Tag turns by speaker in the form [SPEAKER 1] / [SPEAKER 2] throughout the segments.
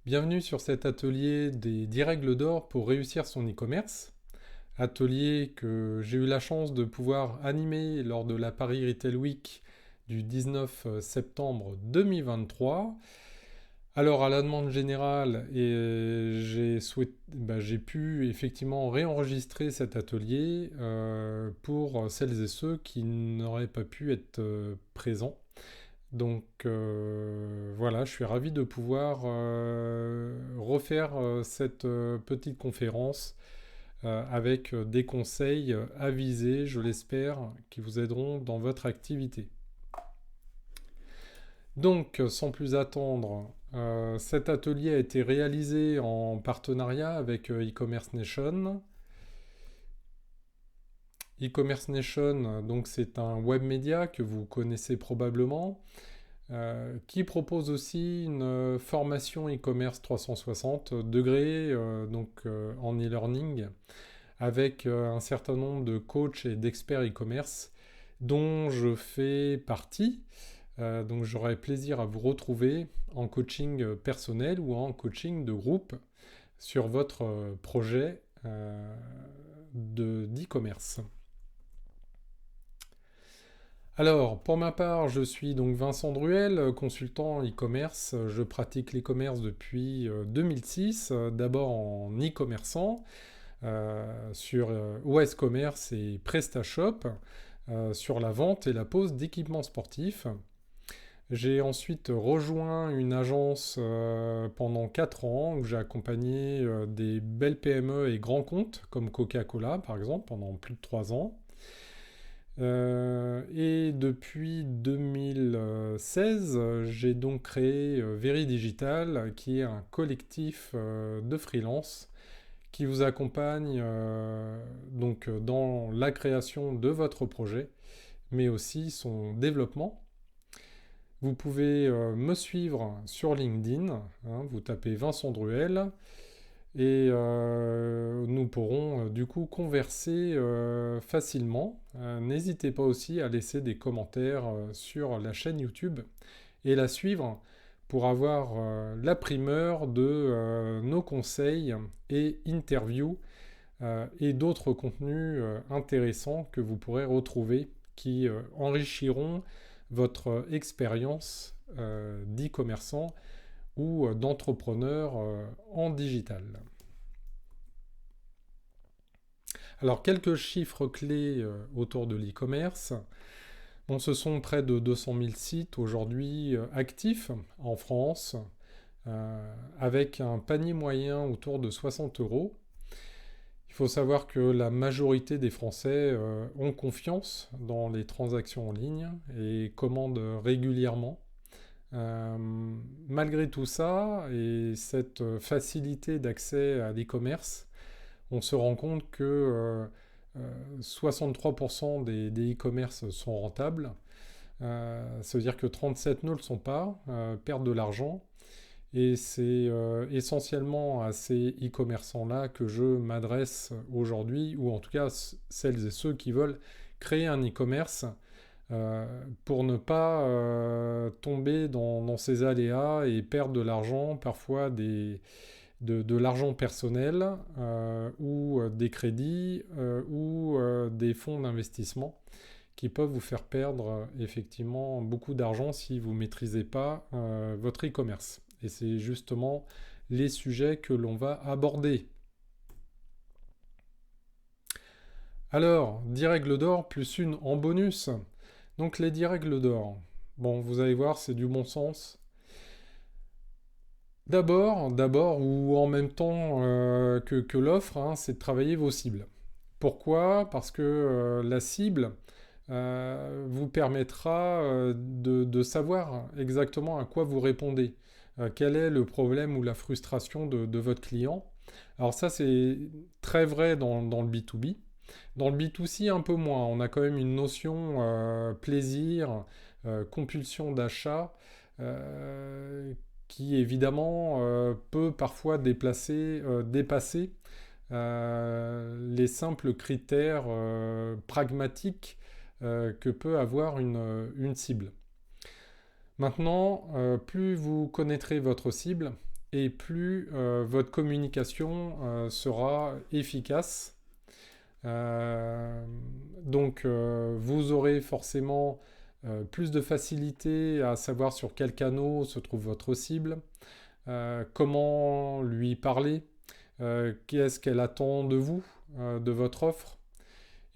[SPEAKER 1] Bienvenue sur cet atelier des 10 règles d'or pour réussir son e-commerce. Atelier que j'ai eu la chance de pouvoir animer lors de la Paris Retail Week du 19 septembre 2023. Alors à la demande générale, j'ai pu effectivement réenregistrer cet atelier pour celles et ceux qui n'auraient pas pu être présents. Donc voilà, je suis ravi de pouvoir refaire cette petite conférence avec des conseils avisés, je l'espère, qui vous aideront dans votre activité. Donc, sans plus attendre, cet atelier a été réalisé en partenariat avec e-commerce Nation. E-commerce Nation, donc c'est un web média que vous connaissez probablement, qui propose aussi une formation e-commerce 360 degrés en e-learning avec un certain nombre de coachs et d'experts e-commerce dont je fais partie. Donc j'aurai plaisir à vous retrouver en coaching personnel ou en coaching de groupe sur votre projet d'e-commerce. Alors, pour ma part, je suis donc Vincent Druel, consultant e-commerce. Je pratique l'e-commerce depuis 2006, d'abord en e-commerçant sur OS Commerce et PrestaShop, sur la vente et la pose d'équipements sportifs. J'ai ensuite rejoint une agence pendant 4 ans où j'ai accompagné des belles PME et grands comptes comme Coca-Cola par exemple pendant plus de 3 ans. Et depuis 2016, j'ai donc créé Veridigital, qui est un collectif de freelance qui vous accompagne donc dans la création de votre projet, mais aussi son développement. Vous pouvez me suivre sur LinkedIn, hein, vous tapez Vincent Druel, et nous pourrons du coup converser facilement. N'hésitez pas aussi à laisser des commentaires sur la chaîne YouTube et la suivre pour avoir la primeur de nos conseils et interviews et d'autres contenus intéressants que vous pourrez retrouver qui enrichiront votre expérience d'e-commerçant ou d'entrepreneur en digital. Alors, quelques chiffres clés autour de l'e-commerce. Bon, ce sont près de 200 000 sites aujourd'hui actifs en France, avec un panier moyen autour de 60 euros. Il faut savoir que la majorité des Français ont confiance dans les transactions en ligne et commandent régulièrement. Malgré tout ça et cette facilité d'accès à l'e-commerce, on se rend compte que 63% des e-commerce sont rentables. Ça veut dire que 37 ne le sont pas, perdent de l'argent. Et c'est essentiellement à ces e-commerçants-là que je m'adresse aujourd'hui, ou en tout cas celles et ceux qui veulent créer un e-commerce pour ne pas tomber dans ces aléas et perdre de l'argent, parfois de l'argent personnel ou des crédits ou des fonds d'investissement qui peuvent vous faire perdre effectivement beaucoup d'argent si vous ne maîtrisez pas votre e-commerce. Et c'est justement les sujets que l'on va aborder. Alors, 10 règles d'or plus une en bonus. Donc les 10 règles d'or. Bon, vous allez voir, c'est du bon sens. D'abord, ou en même temps que l'offre, hein, c'est de travailler vos cibles. Pourquoi? Parce que la cible vous permettra de savoir exactement à quoi vous répondez. Quel est le problème ou la frustration de votre client? Alors ça, c'est très vrai dans le B2B. Dans le B2C, un peu moins. On a quand même une notion plaisir, compulsion d'achat, qui évidemment peut parfois dépasser les simples critères pragmatiques que peut avoir une cible. Maintenant, plus vous connaîtrez votre cible, et plus votre communication sera efficace. Euh, donc, vous aurez forcément plus de facilité à savoir sur quel canal se trouve votre cible, comment lui parler, qu'est-ce qu'elle attend de vous, de votre offre.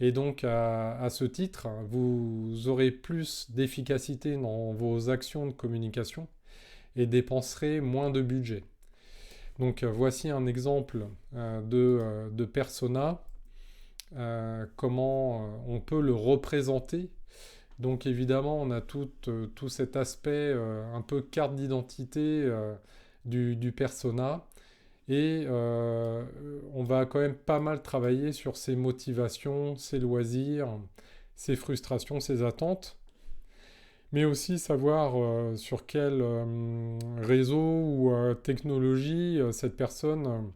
[SPEAKER 1] Et donc, à ce titre, vous aurez plus d'efficacité dans vos actions de communication et dépenserez moins de budget. Donc, voici un exemple de persona, comment on peut le représenter. Donc, évidemment, on a tout cet aspect un peu carte d'identité du persona. Et on va quand même pas mal travailler sur ses motivations, ses loisirs, ses frustrations, ses attentes, mais aussi savoir sur quel réseau ou technologie cette personne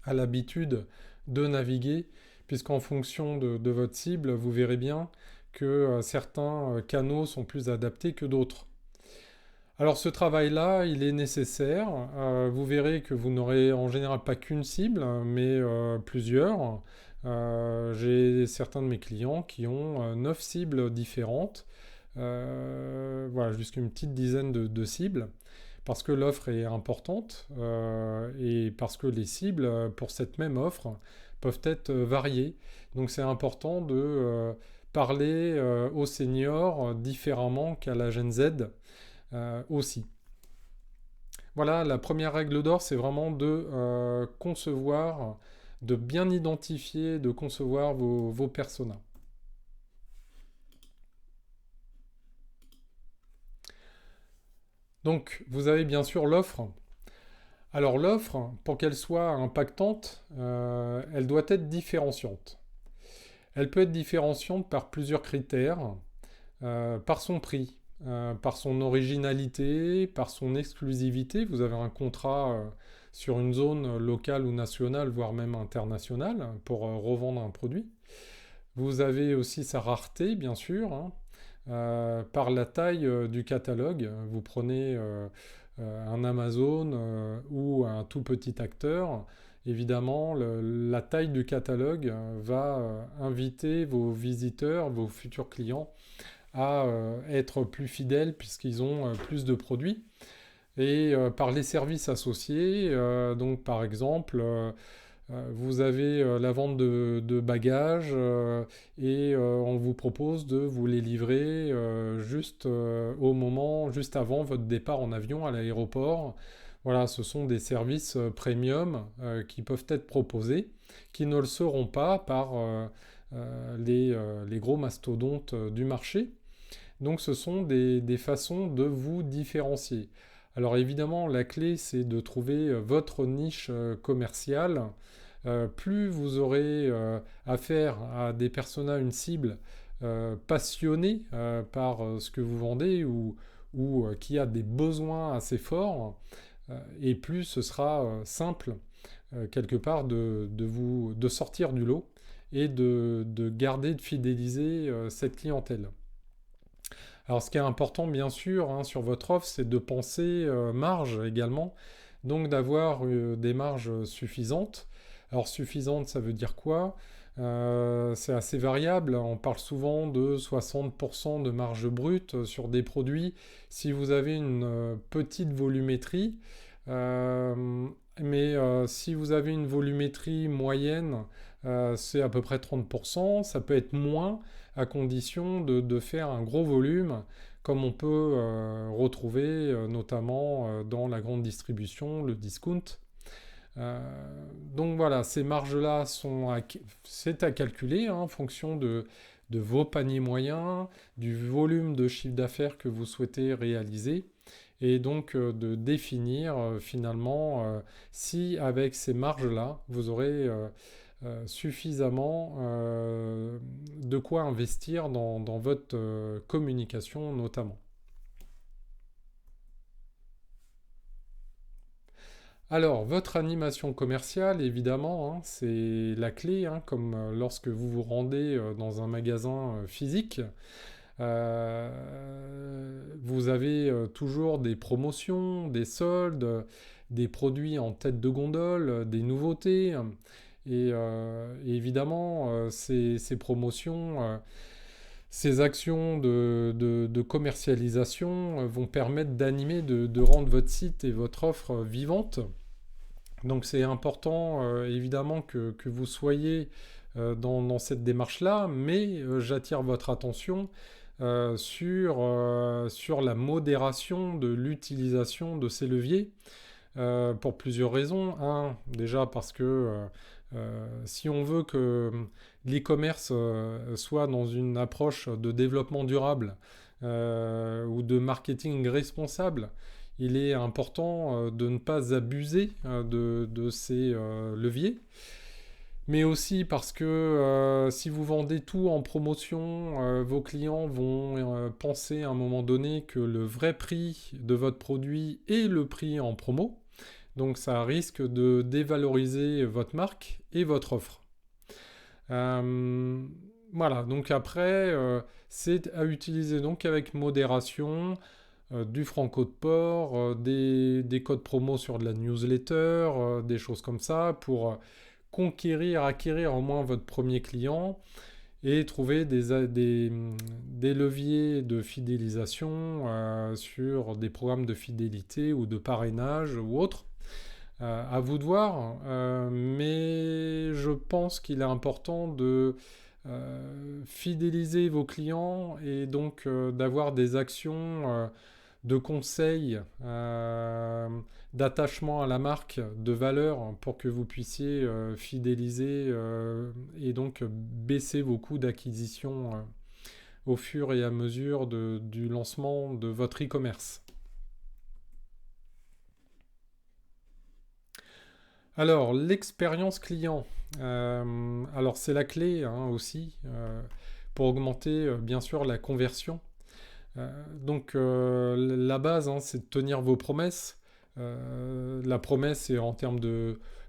[SPEAKER 1] a l'habitude de naviguer, puisqu'en fonction de votre cible, vous verrez bien que certains canaux sont plus adaptés que d'autres. Alors ce travail-là, il est nécessaire. Vous verrez que vous n'aurez en général pas qu'une cible, mais plusieurs. J'ai certains de mes clients qui ont 9 cibles différentes. Voilà, jusqu'à une petite dizaine de cibles. Parce que l'offre est importante et parce que les cibles pour cette même offre peuvent être variées. Donc c'est important de parler aux seniors différemment qu'à la Gen Z aussi. Voilà, la première règle d'or, c'est vraiment de concevoir, de bien identifier, de concevoir vos personas. Donc, vous avez bien sûr l'offre. Alors l'offre, pour qu'elle soit impactante, elle doit être différenciante. Elle peut être différenciante par plusieurs critères, par son prix, par son originalité, par son exclusivité. Vous avez un contrat sur une zone locale ou nationale, voire même internationale, pour revendre un produit. Vous avez aussi sa rareté, bien sûr, hein, par la taille du catalogue. Vous prenez un Amazon ou un tout petit acteur. Évidemment, la taille du catalogue va inviter vos visiteurs, vos futurs clients à être plus fidèles puisqu'ils ont plus de produits. Et par les services associés, donc par exemple, vous avez la vente de bagages et on vous propose de vous les livrer juste au moment, juste avant votre départ en avion à l'aéroport. Voilà, ce sont des services premium qui peuvent être proposés, qui ne le seront pas par les gros mastodontes du marché. Donc ce sont des façons de vous différencier. Alors évidemment, la clé, c'est de trouver votre niche commerciale. Plus vous aurez affaire à des personas, une cible passionnée par ce que vous vendez ou qui a des besoins assez forts, et plus ce sera simple quelque part de sortir du lot et de garder, de fidéliser cette clientèle. Alors ce qui est important bien sûr hein, sur votre offre, c'est de penser marge également, donc d'avoir des marges suffisantes. Alors suffisante, ça veut dire quoi? C'est assez variable, on parle souvent de 60% de marge brute sur des produits si vous avez une petite volumétrie. Euh, mais si vous avez une volumétrie moyenne, c'est à peu près 30%, ça peut être moins à condition de faire un gros volume, comme on peut retrouver notamment dans la grande distribution, le discount. Euh, donc voilà, ces marges-là c'est à calculer hein, en fonction de vos paniers moyens, du volume de chiffre d'affaires que vous souhaitez réaliser, et donc de définir finalement si avec ces marges-là, vous aurez suffisamment de quoi investir dans votre communication notamment. Alors, votre animation commerciale, évidemment, hein, c'est la clé, hein, comme lorsque vous vous rendez dans un magasin physique. Vous avez toujours des promotions, des soldes, des produits en tête de gondole, des nouveautés. Et évidemment, ces promotions, ces actions de commercialisation vont permettre d'animer, de rendre votre site et votre offre vivante. Donc c'est important évidemment que vous soyez dans cette démarche-là, mais j'attire votre attention sur la modération de l'utilisation de ces leviers pour plusieurs raisons. Un, déjà parce que si on veut que l'e-commerce soit dans une approche de développement durable ou de marketing responsable, il est important de ne pas abuser de ces leviers. Mais aussi parce que si vous vendez tout en promotion, vos clients vont penser à un moment donné que le vrai prix de votre produit est le prix en promo. Donc ça risque de dévaloriser votre marque et votre offre. Euh, voilà, donc après, c'est à utiliser donc avec modération, du franco de port, des codes promo sur de la newsletter, des choses comme ça pour conquérir, acquérir au moins votre premier client et trouver des leviers de fidélisation sur des programmes de fidélité ou de parrainage ou autres. À vous de voir, mais je pense qu'il est important de fidéliser vos clients et donc d'avoir des actions de conseil, d'attachement à la marque, de valeur pour que vous puissiez fidéliser et donc baisser vos coûts d'acquisition au fur et à mesure du lancement de votre e-commerce. Alors, l'expérience client. Alors, c'est la clé hein, aussi pour augmenter bien sûr la conversion. Donc, la base, hein, c'est de tenir vos promesses. La promesse, c'est en termes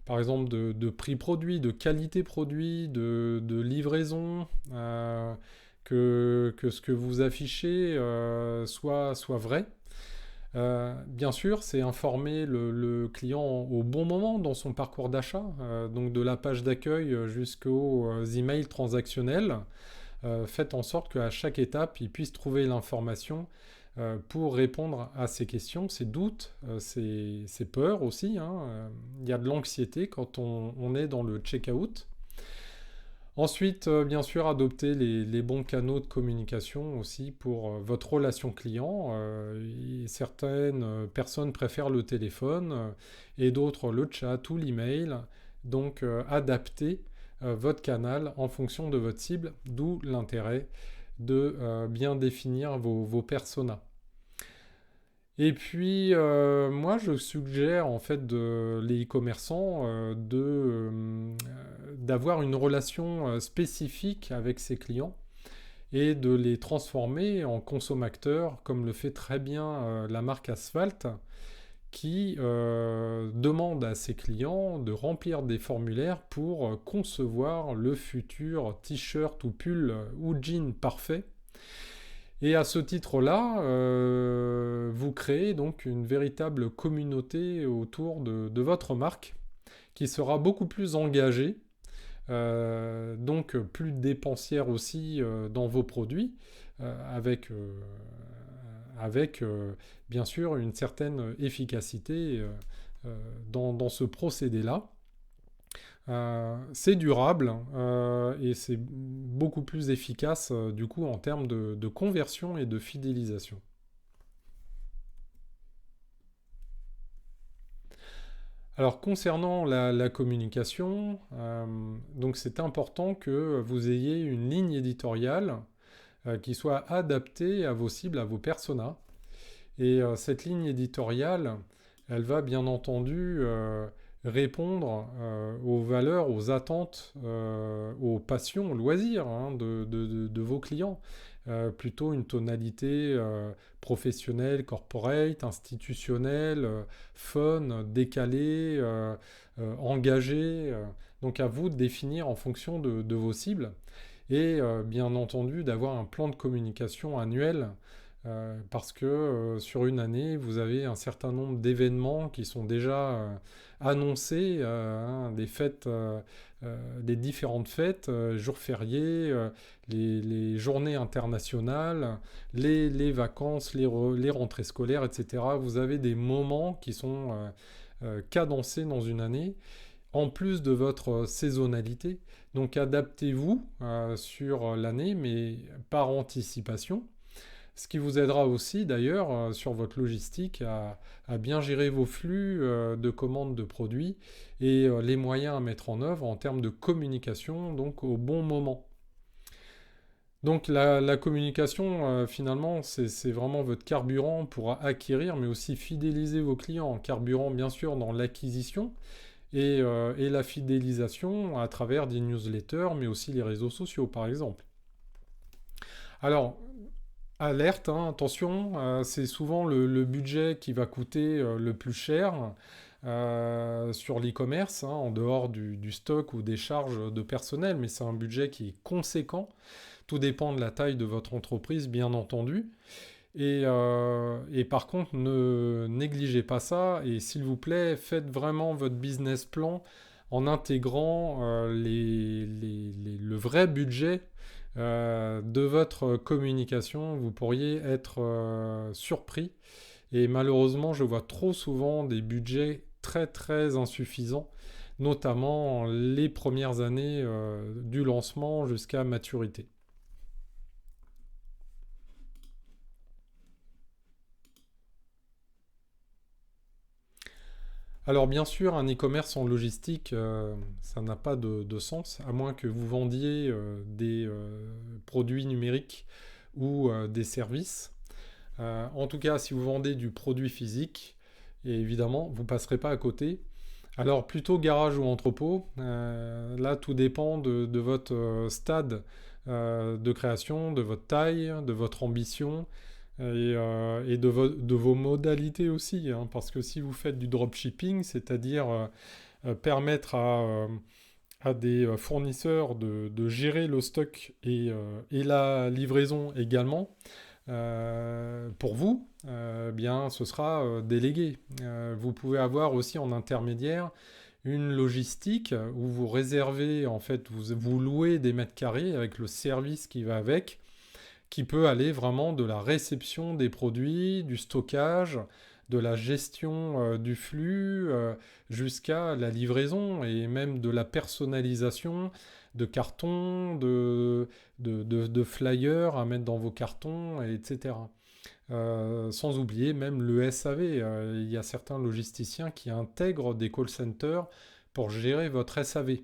[SPEAKER 1] par exemple, de prix produit, de qualité produit, de livraison, que ce que vous affichez soit vrai. Bien sûr, c'est informer le client au bon moment dans son parcours d'achat, donc de la page d'accueil jusqu'aux emails transactionnels. Faites en sorte qu'à chaque étape, il puisse trouver l'information pour répondre à ses questions, ses doutes, ses peurs aussi, hein. Il y a de l'anxiété quand on est dans le check-out. Ensuite, bien sûr, adopter les bons canaux de communication aussi pour votre relation client. Certaines personnes préfèrent le téléphone et d'autres le chat ou l'email. Donc, adapter votre canal en fonction de votre cible, d'où l'intérêt de bien définir vos personas. Et puis, moi, je suggère en fait les e-commerçants d'avoir une relation spécifique avec ses clients et de les transformer en consommateurs, comme le fait très bien la marque Asphalt, qui demande à ses clients de remplir des formulaires pour concevoir le futur t-shirt ou pull ou jean parfait. Et à ce titre-là, vous créez donc une véritable communauté autour de votre marque qui sera beaucoup plus engagée, donc plus dépensière aussi dans vos produits, avec bien sûr une certaine efficacité dans ce procédé-là. C'est durable et c'est beaucoup plus efficace du coup en termes de conversion et de fidélisation. Alors concernant la communication, donc c'est important que vous ayez une ligne éditoriale qui soit adaptée à vos cibles, à vos personas. Et cette ligne éditoriale, elle va bien entendu répondre aux valeurs, aux attentes, aux passions, aux loisirs hein, de vos clients. Plutôt une tonalité professionnelle, corporate, institutionnelle, fun, décalée, engagée. Donc à vous de définir en fonction de vos cibles. et bien entendu d'avoir un plan de communication annuel parce que sur une année, vous avez un certain nombre d'événements qui sont déjà annoncés, des fêtes, des différentes fêtes, jours fériés, les journées internationales, les vacances, les rentrées scolaires, etc. Vous avez des moments qui sont cadencés dans une année, en plus de votre saisonnalité. Donc adaptez-vous sur l'année, mais par anticipation. Ce qui vous aidera aussi d'ailleurs sur votre logistique à bien gérer vos flux de commandes de produits et les moyens à mettre en œuvre en termes de communication, donc au bon moment. Donc la communication, finalement, c'est vraiment votre carburant pour acquérir, mais aussi fidéliser vos clients. Carburant, bien sûr, dans l'acquisition et la fidélisation à travers des newsletters, mais aussi les réseaux sociaux, par exemple. Alors, alerte, hein, attention, c'est souvent le budget qui va coûter le plus cher sur l'e-commerce, hein, en dehors du stock ou des charges de personnel, mais c'est un budget qui est conséquent. Tout dépend de la taille de votre entreprise, bien entendu. Et par contre, ne négligez pas ça et s'il vous plaît, faites vraiment votre business plan en intégrant le vrai budget de votre communication. Vous pourriez être surpris et malheureusement, je vois trop souvent des budgets très très insuffisants, notamment les premières années du lancement jusqu'à maturité. Alors bien sûr, un e-commerce en logistique, ça n'a pas de sens, à moins que vous vendiez des produits numériques ou des services. En tout cas, si vous vendez du produit physique, et évidemment, vous ne passerez pas à côté. Alors plutôt garage ou entrepôt, là tout dépend de votre stade de création, de votre taille, de votre ambition et de vos modalités aussi, hein, parce que si vous faites du dropshipping, c'est-à-dire permettre à des fournisseurs de gérer le stock et la livraison également, pour vous, bien, ce sera délégué. Vous pouvez avoir aussi en intermédiaire une logistique où vous réservez, en fait, vous louez des mètres carrés avec le service qui va avec, qui peut aller vraiment de la réception des produits, du stockage, de la gestion du flux, jusqu'à la livraison et même de la personnalisation de cartons, de flyers à mettre dans vos cartons, etc. Sans oublier même le SAV. Il y a certains logisticiens qui intègrent des call centers pour gérer votre SAV.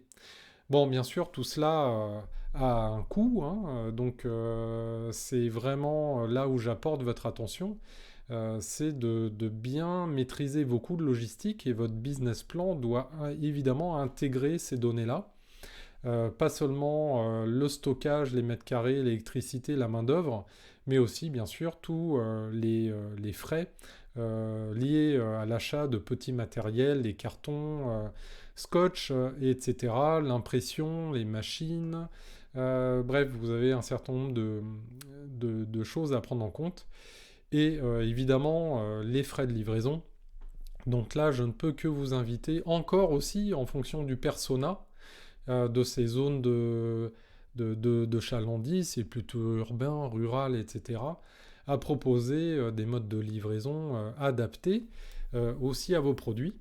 [SPEAKER 1] Bon, bien sûr, tout cela a un coût, hein, donc c'est vraiment là où j'apporte votre attention, c'est de bien maîtriser vos coûts de logistique et votre business plan doit évidemment intégrer ces données-là. Pas seulement le stockage, les mètres carrés, l'électricité, la main-d'œuvre, mais aussi bien sûr tous les frais liés à l'achat de petits matériels, les cartons, scotch, etc., l'impression, les machines. Bref, vous avez un certain nombre de choses à prendre en compte. Et évidemment, les frais de livraison. Donc là, je ne peux que vous inviter, encore aussi en fonction du persona, de ces zones de chalandise, c'est plutôt urbain, rural, etc., à proposer des modes de livraison adaptés aussi à vos produits.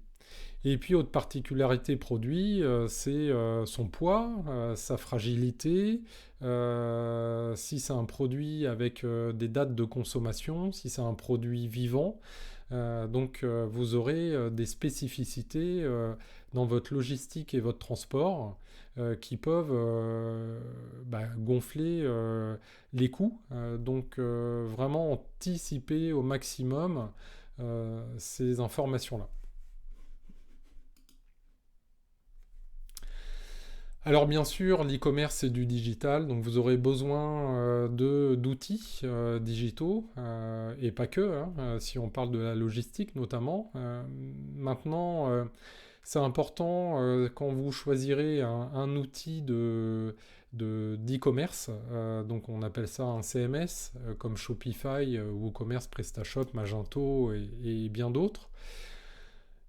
[SPEAKER 1] Et puis, autre particularité produit, c'est son poids, sa fragilité, si c'est un produit avec des dates de consommation, si c'est un produit vivant. Donc, vous aurez des spécificités dans votre logistique et votre transport qui peuvent gonfler les coûts. Donc, vraiment anticiper au maximum ces informations-là. Alors bien sûr, l'e-commerce c'est du digital, donc vous aurez besoin d'outils digitaux et pas que, hein, si on parle de la logistique notamment. Maintenant, c'est important quand vous choisirez un outil d'e-commerce. Donc on appelle ça un CMS, comme Shopify, WooCommerce, PrestaShop, Magento et bien d'autres.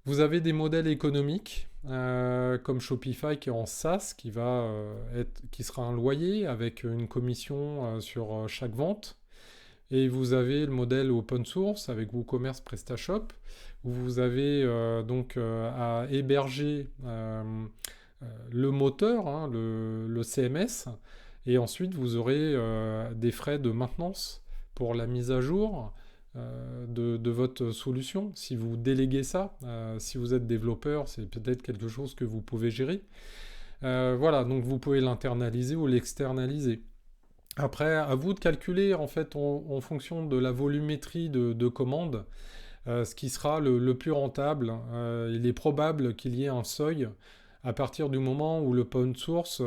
[SPEAKER 1] Vous avez des modèles économiques comme Shopify qui est en SaaS, qui sera un loyer avec une commission sur chaque vente. Et vous avez le modèle open source avec WooCommerce, PrestaShop, où vous avez à héberger le moteur, hein, le CMS, et ensuite vous aurez des frais de maintenance pour la mise à jour de votre solution. Si vous déléguez ça, si vous êtes développeur, c'est peut-être quelque chose que vous pouvez gérer. Voilà, donc vous pouvez l'internaliser ou l'externaliser. Après, à vous de calculer en fait en fonction de la volumétrie de commandes, ce qui sera le plus rentable. Il est probable qu'il y ait un seuil à partir du moment où le open source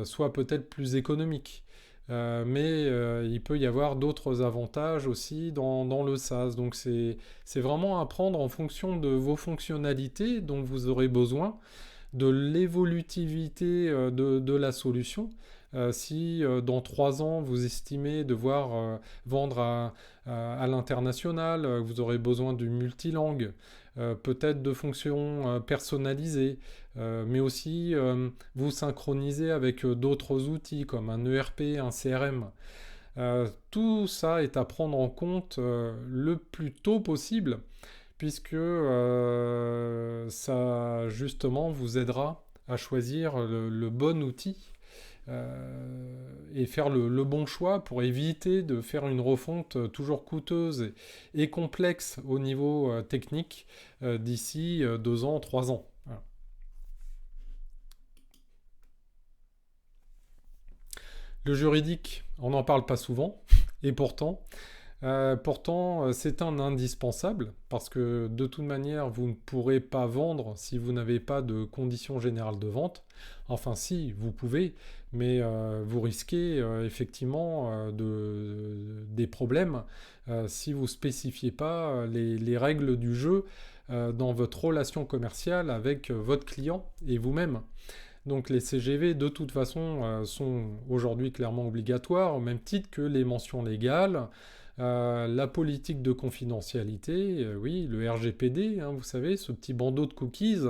[SPEAKER 1] soit peut-être plus économique. Mais il peut y avoir d'autres avantages aussi dans le SaaS. Donc c'est vraiment à prendre en fonction de vos fonctionnalités dont vous aurez besoin, de l'évolutivité de la solution. Si dans 3 ans vous estimez devoir vendre à l'international, vous aurez besoin du multilangue, peut-être de fonctions personnalisées, mais aussi vous synchroniser avec d'autres outils comme un ERP, un CRM. Tout ça est à prendre en compte le plus tôt possible, puisque ça justement vous aidera à choisir le bon outil et faire le bon choix pour éviter de faire une refonte toujours coûteuse et complexe au niveau technique d'ici 2 ans, 3 ans. Voilà. Le juridique, on n'en parle pas souvent, et pourtant, c'est un indispensable parce que de toute manière, vous ne pourrez pas vendre si vous n'avez pas de conditions générales de vente. Enfin, si, vous pouvez, mais vous risquez effectivement des problèmes si vous ne spécifiez pas les règles du jeu dans votre relation commerciale avec votre client et vous-même. Donc les CGV de toute façon sont aujourd'hui clairement obligatoires au même titre que les mentions légales, la politique de confidentialité, oui, le RGPD, hein, vous savez, ce petit bandeau de cookies,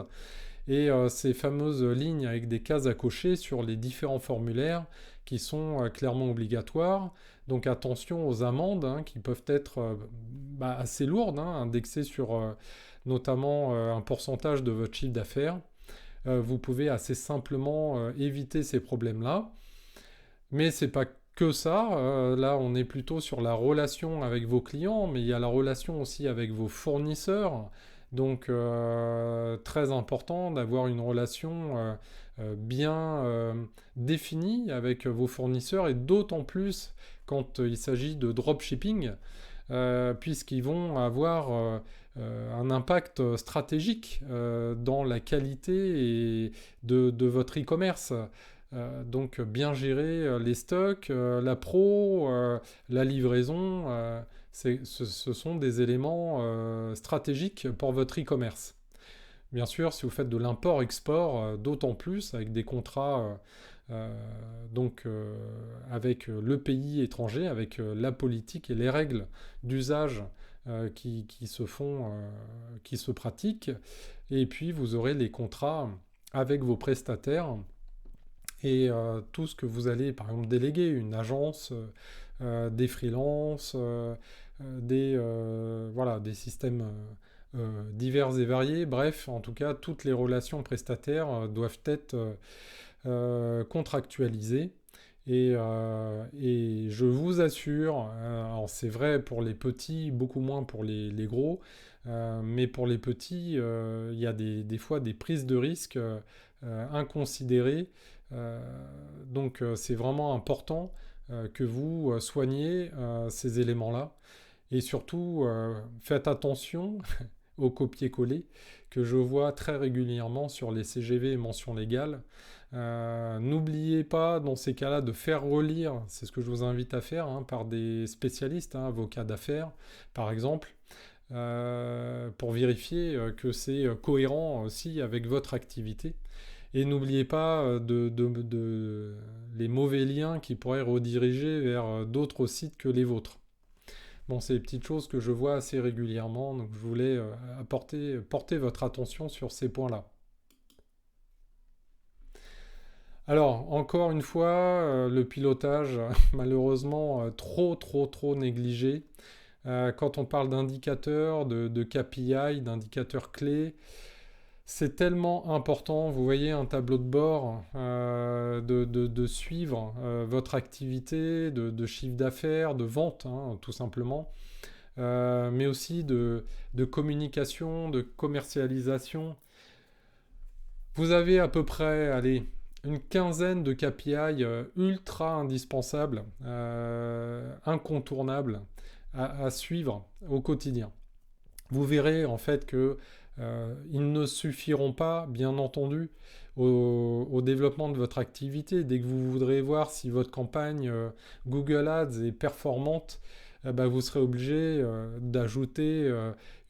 [SPEAKER 1] et ces fameuses lignes avec des cases à cocher sur les différents formulaires qui sont clairement obligatoires. Donc attention aux amendes hein, qui peuvent être assez lourdes, hein, indexées sur notamment un pourcentage de votre chiffre d'affaires. Vous pouvez assez simplement éviter ces problèmes-là. Mais c'est pas que ça. Là, on est plutôt sur la relation avec vos clients, mais il y a la relation aussi avec vos fournisseurs. Donc, très important d'avoir une relation bien définie avec vos fournisseurs et d'autant plus quand il s'agit de dropshipping, puisqu'ils vont avoir un impact stratégique dans la qualité de votre e-commerce. Donc bien gérer les stocks, la pro, la livraison, ce sont des éléments stratégiques pour votre e-commerce. Bien sûr, si vous faites de l'import-export, d'autant plus avec des contrats avec le pays étranger, avec la politique et les règles d'usage qui se font, qui se pratiquent. Et puis vous aurez les contrats avec vos prestataires et tout ce que vous allez par exemple déléguer, une agence, des freelances, des systèmes divers et variés. Bref, en tout cas, toutes les relations prestataires doivent être contractualisées. Et je vous assure, alors c'est vrai pour les petits, beaucoup moins pour les gros, mais pour les petits, il y a des fois des prises de risques inconsidérées. Donc c'est vraiment important que vous soigniez ces éléments-là. Et surtout, faites attention au copier-coller que je vois très régulièrement sur les CGV et mentions légales. N'oubliez pas dans ces cas-là de faire relire, c'est ce que je vous invite à faire, hein, par des spécialistes, hein, avocats d'affaires par exemple, pour vérifier que c'est cohérent aussi avec votre activité. Et n'oubliez pas les mauvais liens qui pourraient rediriger vers d'autres sites que les vôtres. Bon, c'est des petites choses que je vois assez régulièrement, donc je voulais porter votre attention sur ces points-là. Alors, encore une fois, le pilotage, malheureusement, trop négligé. Quand on parle d'indicateurs, de KPI, d'indicateurs clés, c'est tellement important. Vous voyez un tableau de bord de suivre votre activité, de chiffre d'affaires, de vente, hein, tout simplement, mais aussi de communication, de commercialisation. Vous avez à peu près, allez, une quinzaine de KPI ultra indispensables, incontournables à suivre au quotidien. Vous verrez en fait que ils ne suffiront pas, bien entendu, au développement de votre activité. Dès que vous voudrez voir si votre campagne Google Ads est performante, bah, vous serez obligé d'ajouter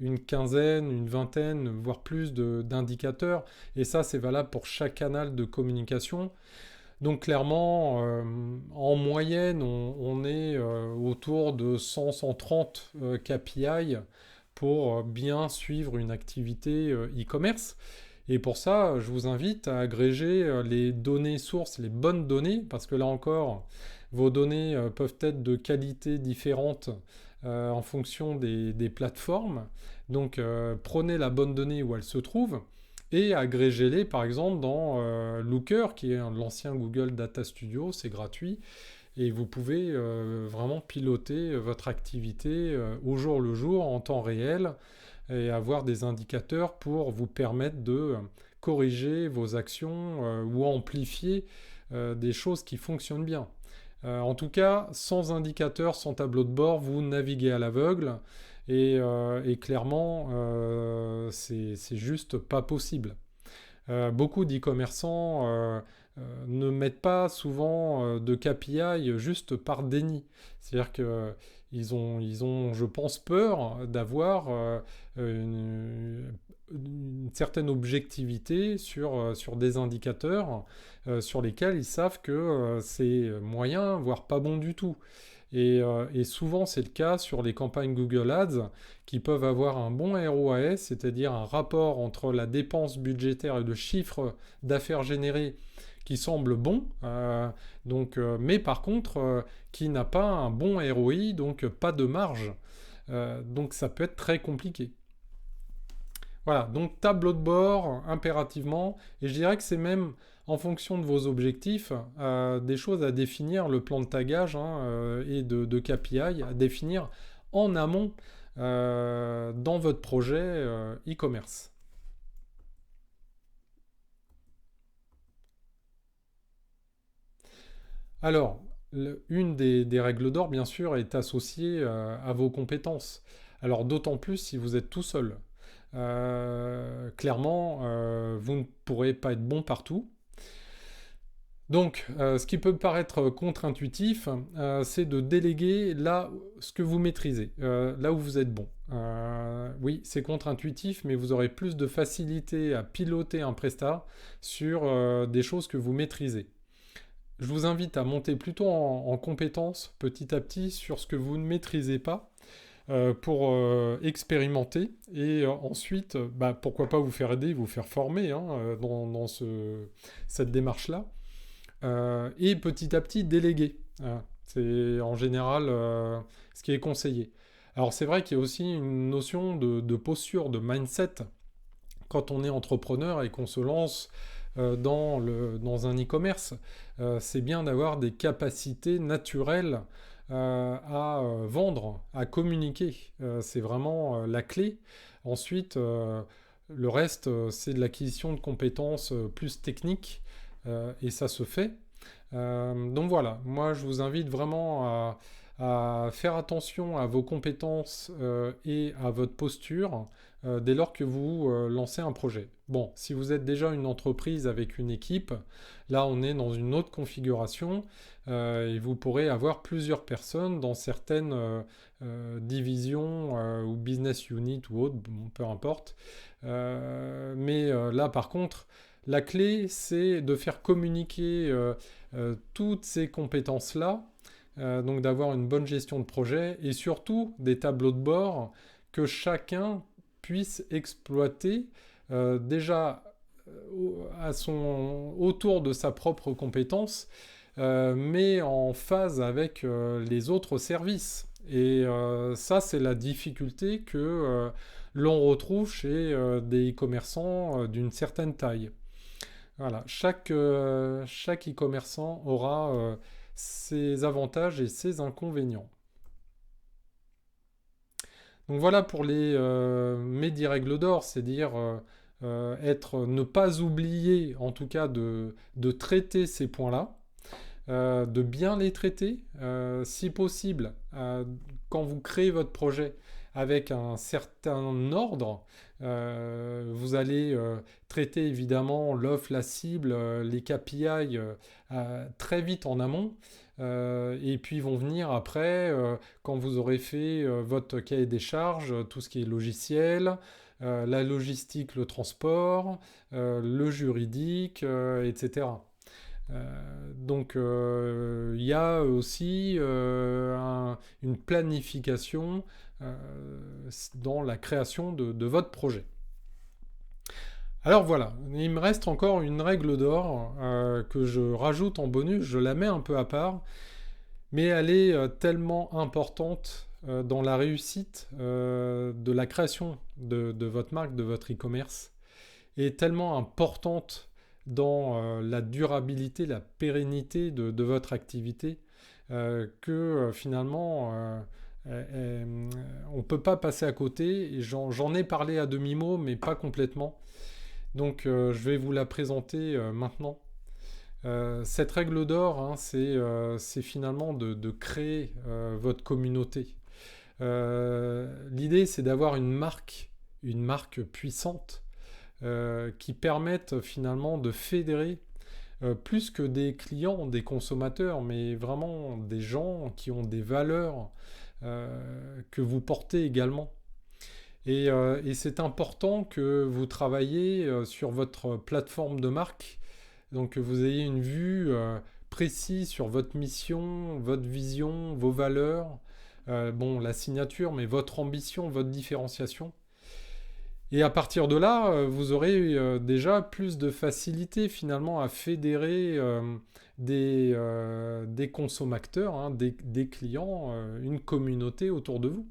[SPEAKER 1] une quinzaine, une vingtaine, voire plus d'indicateurs. Et ça, c'est valable pour chaque canal de communication. Donc clairement, en moyenne, on est autour de 100-130 KPI pour bien suivre une activité e-commerce. Et pour ça, je vous invite à agréger les données sources, les bonnes données, parce que là encore, vos données peuvent être de qualité différente en fonction des plateformes. Donc prenez la bonne donnée où elle se trouve et agrégez-les par exemple dans Looker, qui est l'ancien Google Data Studio, c'est gratuit. Et vous pouvez vraiment piloter votre activité au jour le jour, en temps réel, et avoir des indicateurs pour vous permettre de corriger vos actions ou amplifier des choses qui fonctionnent bien. En tout cas, sans indicateur, sans tableau de bord, vous naviguez à l'aveugle et clairement, c'est juste pas possible. Beaucoup d'e-commerçants ne mettent pas souvent de KPI juste par déni. C'est-à-dire qu'ils ont, je pense, peur d'avoir une certaine objectivité sur des indicateurs sur lesquels ils savent que c'est moyen, voire pas bon du tout. Et souvent, c'est le cas sur les campagnes Google Ads qui peuvent avoir un bon ROAS, c'est-à-dire un rapport entre la dépense budgétaire et le chiffre d'affaires généré qui semble bon, mais par contre, qui n'a pas un bon ROI, donc pas de marge. Donc ça peut être très compliqué. Voilà, donc tableau de bord impérativement, et je dirais que c'est même en fonction de vos objectifs des choses à définir, le plan de tagage hein, et de KPI à définir en amont dans votre projet e-commerce. Alors, une des règles d'or, bien sûr, est associée à vos compétences. Alors, d'autant plus si vous êtes tout seul. Clairement, vous ne pourrez pas être bon partout. Donc, ce qui peut paraître contre-intuitif, c'est de déléguer là ce que vous maîtrisez, là où vous êtes bon. Oui, c'est contre-intuitif, mais vous aurez plus de facilité à piloter un prestat sur des choses que vous maîtrisez. Je vous invite à monter plutôt en compétences petit à petit sur ce que vous ne maîtrisez pas pour expérimenter et ensuite, bah, pourquoi pas vous faire aider, vous faire former hein, dans cette démarche-là. Et petit à petit déléguer. C'est en général ce qui est conseillé. Alors c'est vrai qu'il y a aussi une notion de posture, de mindset quand on est entrepreneur et qu'on se lance dans un e-commerce. C'est bien d'avoir des capacités naturelles à vendre, à communiquer. C'est vraiment la clé. Ensuite, le reste, c'est de l'acquisition de compétences plus techniques et ça se fait. Donc voilà, moi je vous invite vraiment à faire attention à vos compétences et à votre posture dès lors que vous lancez un projet. Bon, si vous êtes déjà une entreprise avec une équipe, là on est dans une autre configuration et vous pourrez avoir plusieurs personnes dans certaines divisions ou business unit ou autres, bon, peu importe. Mais là par contre, la clé, c'est de faire communiquer toutes ces compétences-là, donc d'avoir une bonne gestion de projet et surtout des tableaux de bord que chacun puisse exploiter déjà autour de sa propre compétence, mais en phase avec les autres services. Et ça, c'est la difficulté que l'on retrouve chez des e-commerçants d'une certaine taille. Voilà, chaque e-commerçant aura ses avantages et ses inconvénients. Donc voilà pour mes 10 règles d'or, c'est-à-dire ne pas oublier en tout cas de traiter ces points-là, de bien les traiter, si possible, quand vous créez votre projet avec un certain ordre, vous allez traiter évidemment l'offre, la cible, les KPI très vite en amont. Et puis vont venir après, quand vous aurez fait votre cahier des charges, tout ce qui est logiciel, la logistique, le transport, le juridique, etc. Donc il y a aussi une planification dans la création de votre projet. Alors voilà, il me reste encore une règle d'or que je rajoute en bonus, je la mets un peu à part, mais elle est tellement importante dans la réussite de la création de votre marque, de votre e-commerce, et tellement importante dans la durabilité, la pérennité de votre activité, que finalement, on ne peut pas passer à côté. Et j'en ai parlé à demi-mot, mais pas complètement. Donc je vais vous la présenter maintenant. Cette règle d'or, hein, c'est finalement de créer votre communauté. L'idée, c'est d'avoir une marque puissante, qui permette finalement de fédérer plus que des clients, des consommateurs, mais vraiment des gens qui ont des valeurs que vous portez également. Et c'est important que vous travaillez sur votre plateforme de marque, donc que vous ayez une vue précise sur votre mission, votre vision, vos valeurs, bon, la signature, mais votre ambition, votre différenciation. Et à partir de là, vous aurez déjà plus de facilité finalement à fédérer des consommateurs, hein, des clients, une communauté autour de vous.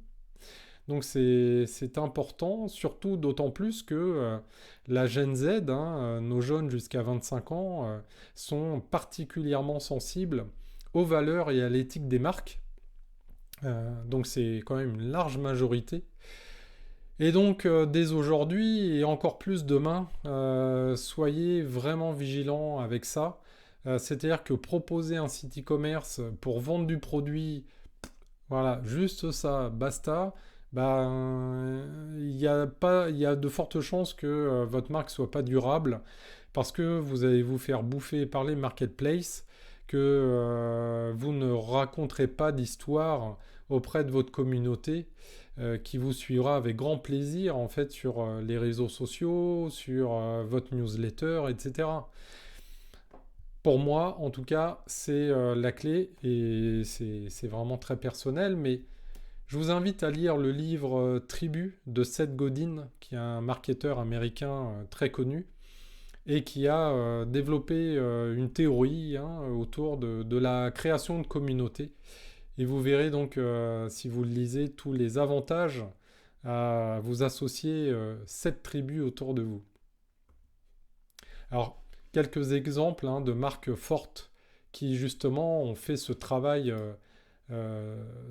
[SPEAKER 1] Donc c'est important, surtout d'autant plus que la Gen Z, hein, nos jeunes jusqu'à 25 ans, sont particulièrement sensibles aux valeurs et à l'éthique des marques. Donc c'est quand même une large majorité. Et donc, dès aujourd'hui et encore plus demain, soyez vraiment vigilants avec ça. C'est-à-dire que proposer un site e-commerce pour vendre du produit, voilà, juste ça, basta, ben, il y a de fortes chances que votre marque soit pas durable parce que vous allez vous faire bouffer par les marketplaces, que vous ne raconterez pas d'histoire auprès de votre communauté qui vous suivra avec grand plaisir en fait sur les réseaux sociaux, sur votre newsletter, etc. Pour moi, en tout cas, c'est la clé et c'est vraiment très personnel, mais je vous invite à lire le livre Tribu de Seth Godin, qui est un marketeur américain très connu et qui a développé une théorie, hein, autour de la création de communautés. Et vous verrez donc, si vous le lisez, tous les avantages à vous associer cette tribu autour de vous. Alors, quelques exemples, hein, de marques fortes qui justement ont fait ce travail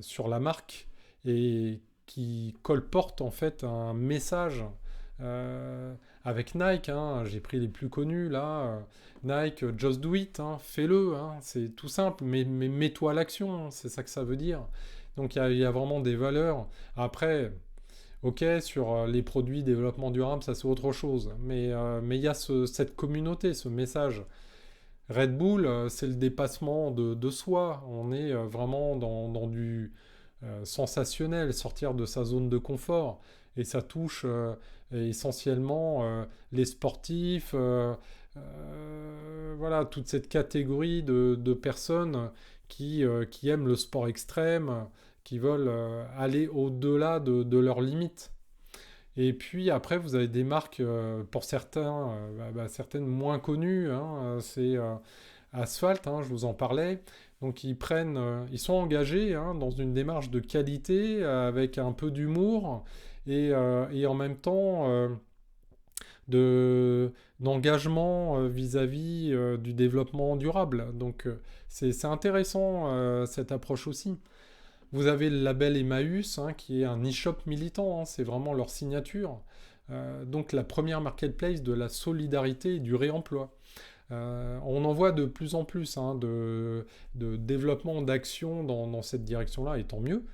[SPEAKER 1] sur la marque et qui colportent en fait un message avec Nike, hein, j'ai pris les plus connus là. Nike, just do it, hein, fais-le, hein, c'est tout simple, mais mets-toi à l'action, hein, c'est ça que ça veut dire. Donc il y a vraiment des valeurs. Après, ok, sur les produits développement durable, ça c'est autre chose, mais il y a cette communauté, ce message. Red Bull, c'est le dépassement de soi. On est vraiment dans du sensationnel, sortir de sa zone de confort. Et ça touche essentiellement les sportifs, voilà, toute cette catégorie de personnes qui aiment le sport extrême, qui veulent aller au-delà de leurs limites. Et puis après, vous avez des marques, pour certains, certaines moins connues, hein, c'est Asphalt, hein, je vous en parlais. Donc ils sont engagés, hein, dans une démarche de qualité, avec un peu d'humour et en même temps de, d'engagement vis-à-vis du développement durable. Donc c'est intéressant, cette approche aussi. Vous avez le label Emmaüs, hein, qui est un e-shop militant, hein, c'est vraiment leur signature. Donc la première marketplace de la solidarité et du réemploi. On en voit de plus en plus, hein, de développement d'actions dans cette direction-là, et tant mieux.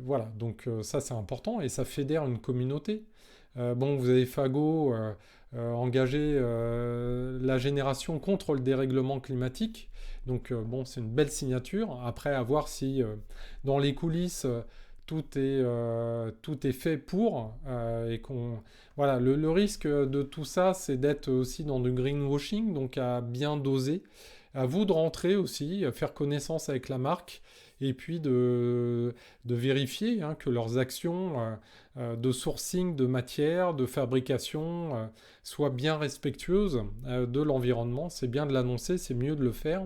[SPEAKER 1] Voilà, donc ça c'est important et ça fédère une communauté. Bon, vous avez Fago engagé la génération contre le dérèglement climatique. Donc bon, c'est une belle signature. Après, à voir si dans les coulisses tout est fait pour et qu'on voilà le risque de tout ça, c'est d'être aussi dans du greenwashing, donc à bien doser. À vous de rentrer aussi, à faire connaissance avec la marque et puis de vérifier, hein, que leurs actions de sourcing de matière, de fabrication soient bien respectueuses de l'environnement. C'est bien de l'annoncer, c'est mieux de le faire.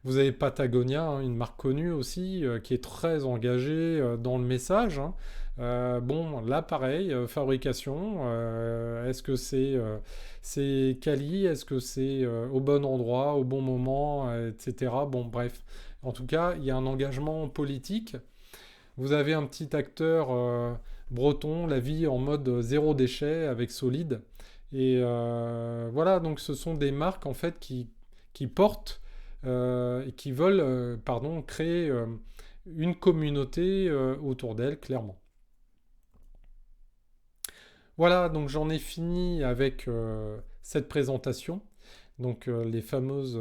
[SPEAKER 1] Vous avez Patagonia, hein, une marque connue aussi, qui est très engagée dans le message, hein. Bon, là pareil, fabrication, est-ce que c'est quali, est-ce que c'est au bon endroit, au bon moment, etc. Bon, bref. En tout cas, il y a un engagement politique. Vous avez un petit acteur breton, la vie en mode zéro déchet avec Solide. Et voilà, donc ce sont des marques en fait qui portent et qui veulent pardon, créer une communauté autour d'elles, clairement. Voilà, donc j'en ai fini avec cette présentation. Donc les fameuses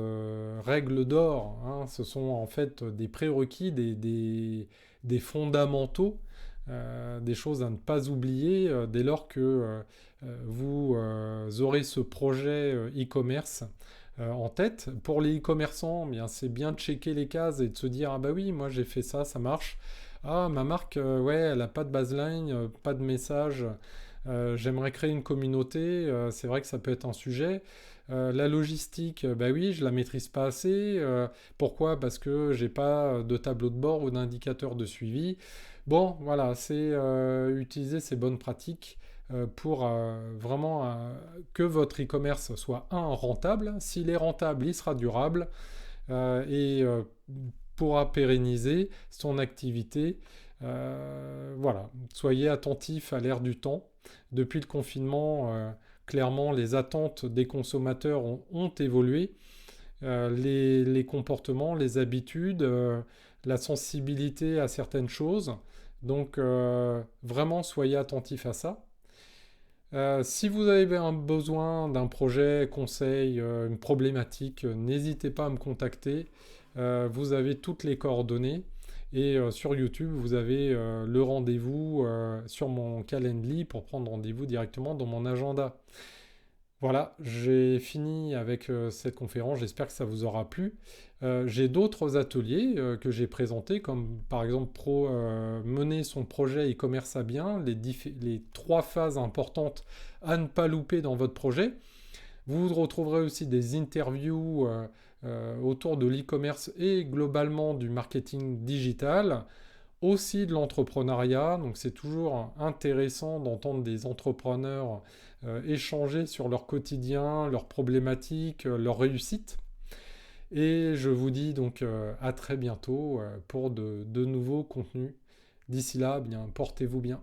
[SPEAKER 1] règles d'or, hein, ce sont en fait des prérequis, des fondamentaux, des choses à ne pas oublier dès lors que vous aurez ce projet e-commerce en tête. Pour les e-commerçants, eh bien, c'est bien de checker les cases et de se dire, ah bah oui, moi j'ai fait ça, ça marche. Ah, ma marque, ouais, elle n'a pas de baseline, pas de message. J'aimerais créer une communauté, c'est vrai que ça peut être un sujet. La logistique, bah oui, je la maîtrise pas assez. Pourquoi? Parce que j'ai pas de tableau de bord ou d'indicateur de suivi. Bon, voilà, c'est utiliser ces bonnes pratiques pour vraiment que votre e-commerce soit rentable. S'il est rentable, il sera durable et pourra pérenniser son activité. Voilà, soyez attentifs à l'ère du temps. Depuis le confinement, clairement, les attentes des consommateurs ont évolué. Les comportements, les habitudes, la sensibilité à certaines choses. Donc, vraiment, soyez attentifs à ça. Si vous avez un besoin d'un projet, conseil, une problématique, n'hésitez pas à me contacter. Vous avez toutes les coordonnées. Et sur YouTube, vous avez le rendez-vous sur mon Calendly pour prendre rendez-vous directement dans mon agenda. Voilà, j'ai fini avec cette conférence, j'espère que ça vous aura plu. J'ai d'autres ateliers que j'ai présentés, comme par exemple mener son projet e-commerce à bien, les trois phases importantes à ne pas louper dans votre projet. Vous retrouverez aussi des interviews autour de l'e-commerce et globalement du marketing digital, aussi de l'entrepreneuriat. Donc c'est toujours intéressant d'entendre des entrepreneurs échanger sur leur quotidien, leurs problématiques, leurs réussites. Et je vous dis donc à très bientôt pour de nouveaux contenus. D'ici là, bien, portez-vous bien.